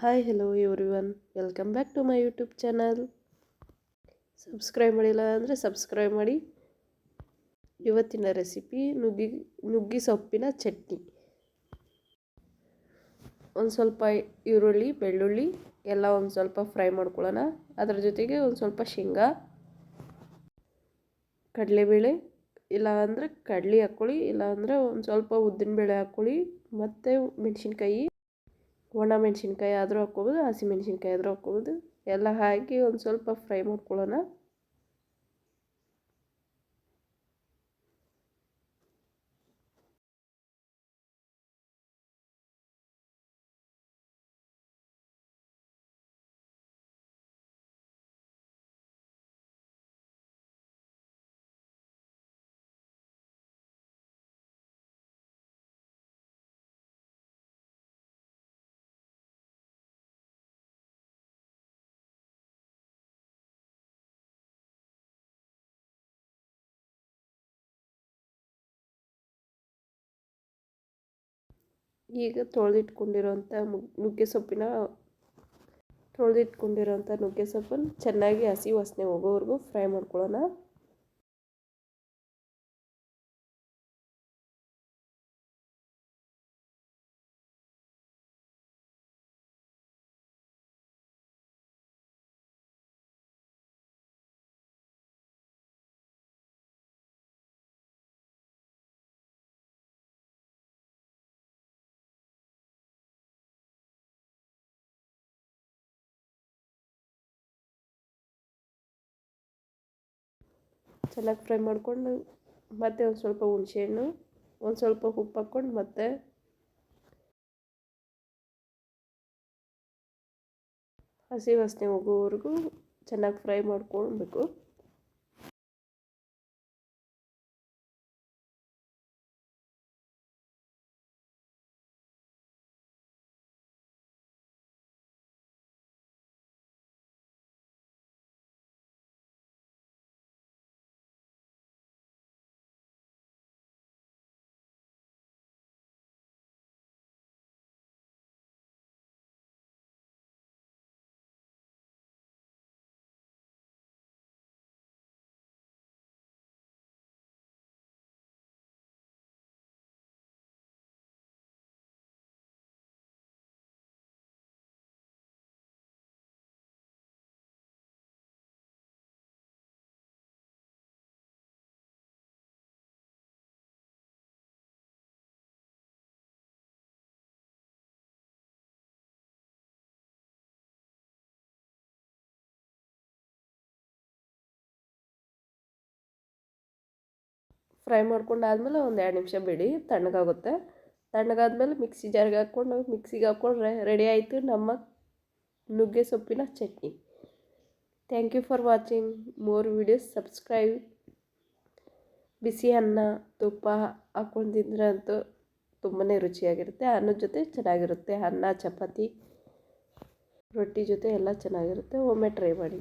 Hi hello everyone, welcome back to my YouTube channel. Subscribe ಮಾಡಿಲ್ಲ ಅಂದರೆ subscribe ಮಾಡಿ. ಇವತ್ತಿನ ರೆಸಿಪಿ ನುಗ್ಗಿ ಸೊಪ್ಪಿನ ಚಟ್ನಿ. ಒಂದು ಸ್ವಲ್ಪ ಈರುಳ್ಳಿ, ಬೆಳ್ಳುಳ್ಳಿ ಎಲ್ಲ ಒಂದು ಸ್ವಲ್ಪ ಫ್ರೈ ಮಾಡ್ಕೊಳ್ಳೋಣ. ಅದರ ಜೊತೆಗೆ ಒಂದು ಸ್ವಲ್ಪ ಶೇಂಗಾ, ಕಡಲೆಬೇಳೆ, ಇಲ್ಲ ಅಂದರೆ ಕಡಲೆ ಹಾಕ್ಕೊಳ್ಳಿ, ಇಲ್ಲ ಅಂದರೆ ಒಂದು ಸ್ವಲ್ಪ ಉದ್ದಿನಬೇಳೆ ಹಾಕ್ಕೊಳ್ಳಿ, ಮತ್ತು ಮೆಣಸಿನ್ಕಾಯಿ, ಒಣ ಮೆಣಸಿನ್ಕಾಯಿ ಆದರೂ ಹಾಕ್ಕೋಬೋದು, ಹಸಿಮೆಣಸಿನ್ಕಾಯಿ ಆದರೂ ಹಾಕ್ಕೋಬೋದು. ಎಲ್ಲ ಹಾಕಿ ಒಂದು ಸ್ವಲ್ಪ ಫ್ರೈ ಮಾಡ್ಕೊಳ್ಳೋಣ. ಈಗ ತೊಳೆದಿಟ್ಕೊಂಡಿರೋಂಥ ನುಗ್ಗೆ ಸೊಪ್ಪನ್ನು ಚೆನ್ನಾಗಿ ಹಸಿ ವಾಸನೆ ಹೋಗೋವರೆಗೂ ಫ್ರೈ ಮಾಡ್ಕೊಳ್ಳೋಣ. ಚೆನ್ನಾಗಿ ಫ್ರೈ ಮಾಡ್ಕೊಂಡು ಮತ್ತೆ ಒಂದು ಸ್ವಲ್ಪ ಹುಣಸೆಹಣ್ಣು, ಒಂದು ಸ್ವಲ್ಪ ಉಪ್ಪು ಹಾಕ್ಕೊಂಡು ಮತ್ತೆ ಹಸಿ ವಾಸನೆ ಹೋಗೋವರೆಗೂ ಚೆನ್ನಾಗಿ ಫ್ರೈ ಮಾಡ್ಕೊಳ್ಬೇಕು. ಫ್ರೈ ಮಾಡ್ಕೊಂಡಾದ್ಮೇಲೆ ಒಂದು 2 ನಿಮಿಷ ಬಿಡಿ, ತಣ್ಣಗಾಗುತ್ತೆ. ತಣ್ಣಗಾದ್ಮೇಲೆ ಮಿಕ್ಸಿ ಜಾರ್ಗೆ ಹಾಕ್ಕೊಂಡು ಮಿಕ್ಸಿಗೆ ಹಾಕ್ಕೊಂಡ್ರೆ ರೆಡಿ ಆಯಿತು ನಮ್ಮ ನುಗ್ಗೆ ಸೊಪ್ಪಿನ chutney. Thank you for watching more videos. Subscribe. ಬಿಸಿ ಅನ್ನ, ತುಪ್ಪ ಹಾಕ್ಕೊಂಡು ತಿಂದರೆ ಅಂತೂ ತುಂಬಾ ರುಚಿಯಾಗಿರುತ್ತೆ. ಅನ್ನದ ಜೊತೆ ಚೆನ್ನಾಗಿರುತ್ತೆ. ಅನ್ನ, ಚಪಾತಿ, ರೊಟ್ಟಿ ಜೊತೆ ಎಲ್ಲ ಚೆನ್ನಾಗಿರುತ್ತೆ. ಒಮ್ಮೆ ಟ್ರೈ ಮಾಡಿ.